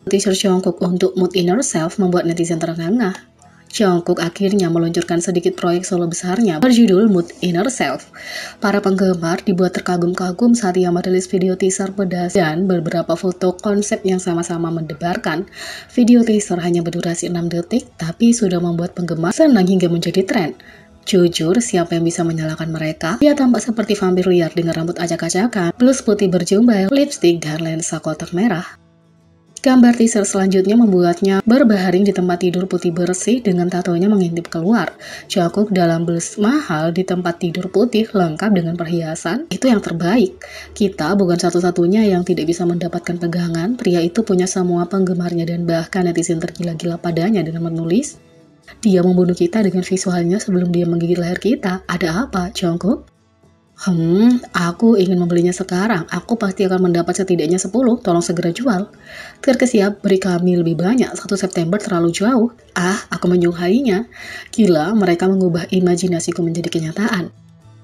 Teaser Jungkook untuk Mood Inner Self membuat netizen terengah. Jungkook akhirnya meluncurkan sedikit proyek solo besarnya berjudul Mood Inner Self. Para penggemar dibuat terkagum-kagum saat ia merilis video teaser pedas dan beberapa foto konsep yang sama-sama mendebarkan. Video teaser hanya berdurasi 6 detik, tapi sudah membuat penggemar senang hingga menjadi tren. Jujur, siapa yang bisa menyalahkan mereka? Dia tampak seperti vampir liar dengan rambut acak-acakan, blus putih berjumbai, lipstik, dan lensa kotak merah. Gambar teaser selanjutnya membuatnya berbaring di tempat tidur putih bersih dengan tatonya mengintip keluar. Jungkook dalam blus mahal di tempat tidur putih lengkap dengan perhiasan. Itu yang terbaik. Kita bukan satu-satunya yang tidak bisa mendapatkan pegangan. Pria itu punya semua penggemarnya dan bahkan netizen tergila-gila padanya dengan menulis, "Dia membunuh kita dengan visualnya sebelum dia menggigit leher kita. Ada apa, Jungkook? Aku ingin membelinya sekarang. Aku pasti akan mendapat setidaknya 10. Tolong segera jual. Terkesiap, beri kami lebih banyak. 1 September terlalu jauh. Aku menyukainya. Gila, mereka mengubah imajinasiku menjadi kenyataan."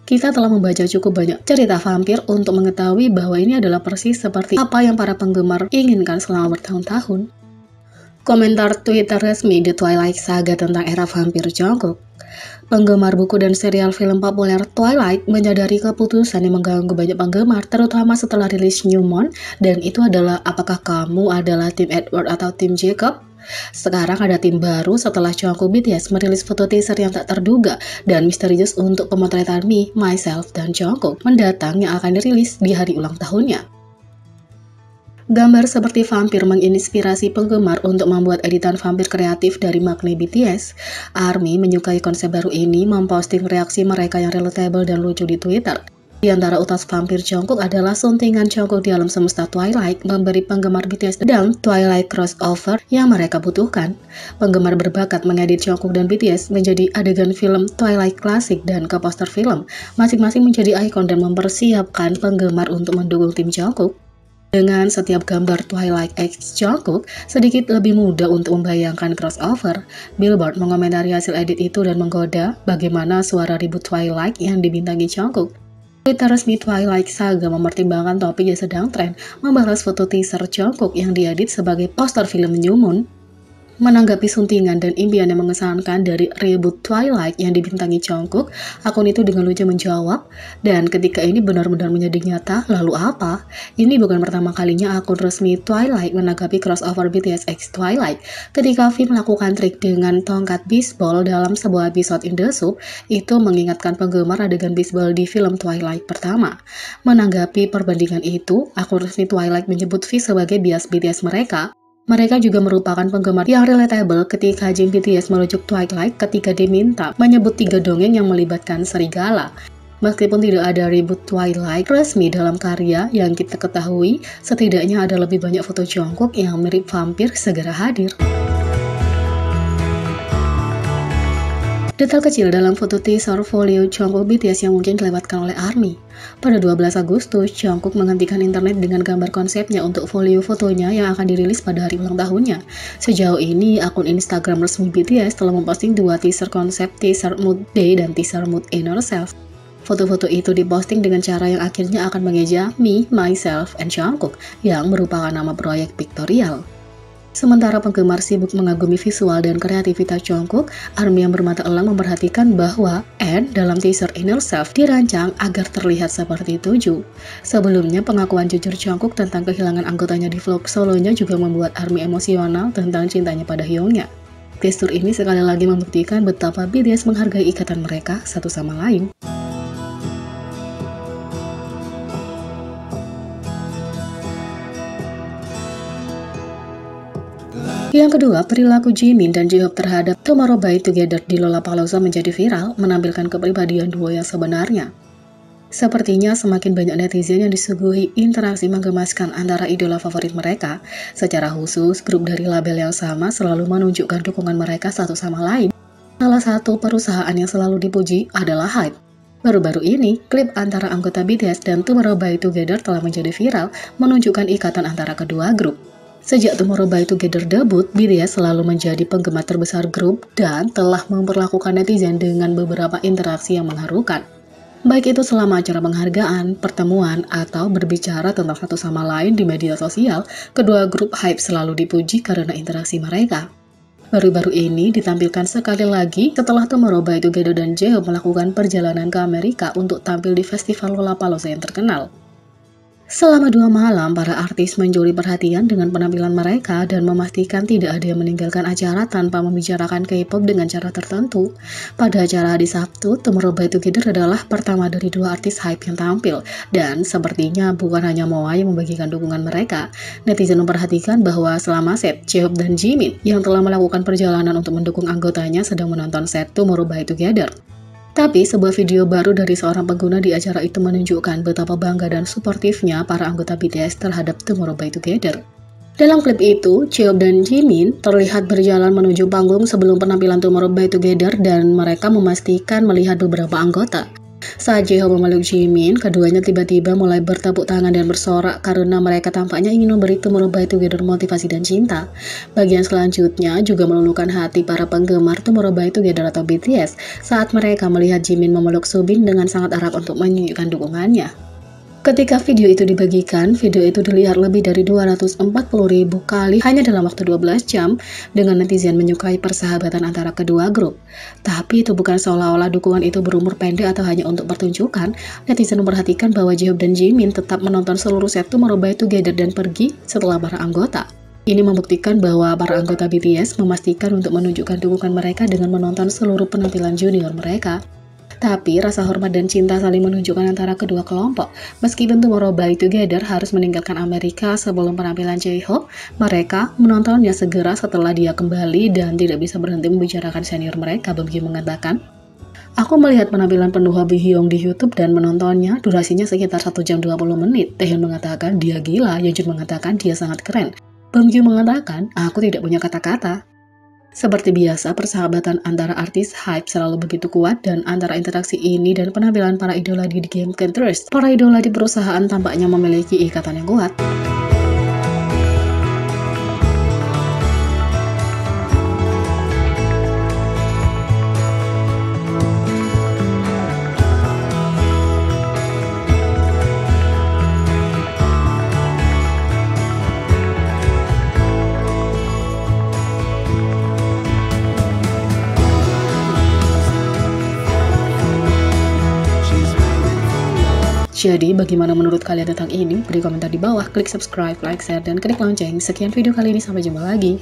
Kita telah membaca cukup banyak cerita vampir untuk mengetahui bahwa ini adalah persis seperti apa yang para penggemar inginkan selama bertahun-tahun. Komentar Twitter resmi The Twilight Saga tentang era vampir Jungkook. Penggemar buku dan serial film populer Twilight menyadari keputusan yang mengganggu banyak penggemar, terutama setelah rilis New Moon, dan itu adalah apakah kamu adalah tim Edward atau tim Jacob? Sekarang ada tim baru setelah Jungkook BTS merilis foto teaser yang tak terduga dan misterius untuk pemotretan Me, Myself, dan Jungkook mendatang yang akan dirilis di hari ulang tahunnya. Gambar seperti vampir menginspirasi penggemar untuk membuat editan vampir kreatif dari Maknae BTS. ARMY menyukai konsep baru ini, memposting reaksi mereka yang relatable dan lucu di Twitter. Di antara utas vampir Jungkook adalah suntingan Jungkook di alam semesta Twilight, memberi penggemar BTS dan Twilight crossover yang mereka butuhkan. Penggemar berbakat mengedit Jungkook dan BTS menjadi adegan film Twilight klasik dan ke poster film. Masing-masing menjadi ikon dan mempersiapkan penggemar untuk mendukung tim Jungkook. Dengan setiap gambar Twilight X Jungkook sedikit lebih mudah untuk membayangkan crossover. Billboard mengomentari hasil edit itu dan menggoda bagaimana suara ribut Twilight yang dibintangi Jungkook. Twitter resmi Twilight Saga mempertimbangkan topik yang sedang tren, membalas foto teaser Jungkook yang diedit sebagai poster film New Moon. Menanggapi suntingan dan impian yang mengesankan dari reboot Twilight yang dibintangi Jungkook, akun itu dengan lucu menjawab, "Dan ketika ini benar-benar menjadi nyata, lalu apa?" Ini bukan pertama kalinya akun resmi Twilight menanggapi crossover BTS X Twilight. Ketika V melakukan trik dengan tongkat bisbol dalam sebuah episode In The Soup, itu mengingatkan penggemar adegan bisbol di film Twilight pertama. Menanggapi perbandingan itu, akun resmi Twilight menyebut V sebagai bias BTS mereka. Mereka juga merupakan penggemar yang relatable ketika Jin BTS merujuk Twilight ketika diminta menyebut 3 dongeng yang melibatkan serigala. Meskipun tidak ada reboot Twilight resmi dalam karya yang kita ketahui, setidaknya ada lebih banyak foto Jungkook yang mirip vampir segera hadir. Detail kecil dalam foto teaser folio Jungkook BTS yang mungkin dilewatkan oleh ARMY. Pada 12 Agustus, Jungkook menghentikan internet dengan gambar konsepnya untuk folio fotonya yang akan dirilis pada hari ulang tahunnya. Sejauh ini, akun Instagram resmi BTS telah memposting 2 teaser konsep, teaser Mood Day dan teaser Mood Inner Self. Foto-foto itu diposting dengan cara yang akhirnya akan mengeja Me, Myself, and Jungkook yang merupakan nama proyek pictorial. Sementara penggemar sibuk mengagumi visual dan kreativitas Jungkook, ARMY yang bermata elang memperhatikan bahwa N dalam teaser Inner Self dirancang agar terlihat seperti 7. Sebelumnya, pengakuan jujur Jungkook tentang kehilangan anggotanya di vlog solonya juga membuat ARMY emosional tentang cintanya pada Hyungnya. Gestur ini sekali lagi membuktikan betapa BTS menghargai ikatan mereka satu sama lain. Yang kedua, perilaku Jimin dan J-Hope terhadap Tomorrow by Together di Lollapalooza menjadi viral, menampilkan kepribadian duo yang sebenarnya. Sepertinya semakin banyak netizen yang disuguhi interaksi menggemaskan antara idola favorit mereka. Secara khusus, grup dari label yang sama selalu menunjukkan dukungan mereka satu sama lain. Salah satu perusahaan yang selalu dipuji adalah HYBE. Baru-baru ini, klip antara anggota BTS dan Tomorrow by Together telah menjadi viral, menunjukkan ikatan antara kedua grup. Sejak Tomorrow by Together debut, BTS selalu menjadi penggemar terbesar grup dan telah memperlakukan netizen dengan beberapa interaksi yang mengharukan. Baik itu selama acara penghargaan, pertemuan, atau berbicara tentang satu sama lain di media sosial, kedua grup Hype selalu dipuji karena interaksi mereka. Baru-baru ini ditampilkan sekali lagi setelah Tomorrow by Together dan J-Hope melakukan perjalanan ke Amerika untuk tampil di festival Lollapalooza yang terkenal. Selama 2 malam, para artis mencuri perhatian dengan penampilan mereka dan memastikan tidak ada yang meninggalkan acara tanpa membicarakan K-pop dengan cara tertentu. Pada acara di Sabtu, Tomorrow by Together adalah pertama dari 2 artis Hype yang tampil, dan sepertinya bukan hanya Moa yang membagikan dukungan mereka. Netizen memperhatikan bahwa selama set, J-Hope dan Jimin yang telah melakukan perjalanan untuk mendukung anggotanya sedang menonton set Tomorrow by Together. Tapi sebuah video baru dari seorang pengguna di acara itu menunjukkan betapa bangga dan suportifnya para anggota BTS terhadap Tomorrow by Together. Dalam klip itu, J-Hope dan Jimin terlihat berjalan menuju panggung sebelum penampilan Tomorrow by Together dan mereka memastikan melihat beberapa anggota. Saat J-Hope memeluk Jimin, keduanya tiba-tiba mulai bertepuk tangan dan bersorak karena mereka tampaknya ingin memberi Tomorrow by Together motivasi dan cinta. Bagian selanjutnya juga meluluhkan hati para penggemar Tomorrow by Together atau BTS saat mereka melihat Jimin memeluk Subin dengan sangat erat untuk menunjukkan dukungannya. Ketika video itu dibagikan, video itu dilihat lebih dari 240.000 kali hanya dalam waktu 12 jam dengan netizen menyukai persahabatan antara kedua grup. Tapi itu bukan seolah-olah dukungan itu berumur pendek atau hanya untuk pertunjukan. Netizen memperhatikan bahwa J-Hope dan Jimin tetap menonton seluruh set Tomorrow by Together dan pergi setelah para anggota. Ini membuktikan bahwa para anggota BTS memastikan untuk menunjukkan dukungan mereka dengan menonton seluruh penampilan junior mereka. Tapi rasa hormat dan cinta saling menunjukkan antara kedua kelompok. Meskipun Tomorrow by Together harus meninggalkan Amerika sebelum penampilan J-Hope, mereka menontonnya segera setelah dia kembali dan tidak bisa berhenti membicarakan senior mereka. Beomgyu mengatakan, "Aku melihat penampilan penuh Bae Hyung di YouTube dan menontonnya, durasinya sekitar 1 jam 20 menit. Taehyun mengatakan dia gila, Yeonjun mengatakan dia sangat keren. Beomgyu mengatakan, aku tidak punya kata-kata." Seperti biasa, persahabatan antara artis Hype selalu begitu kuat dan antara interaksi ini dan penampilan para idola di game Contest, para idola di perusahaan tampaknya memiliki ikatan yang kuat. Jadi, bagaimana menurut kalian tentang ini? Beri komentar di bawah, klik subscribe, like, share, dan klik lonceng. Sekian video kali ini, sampai jumpa lagi.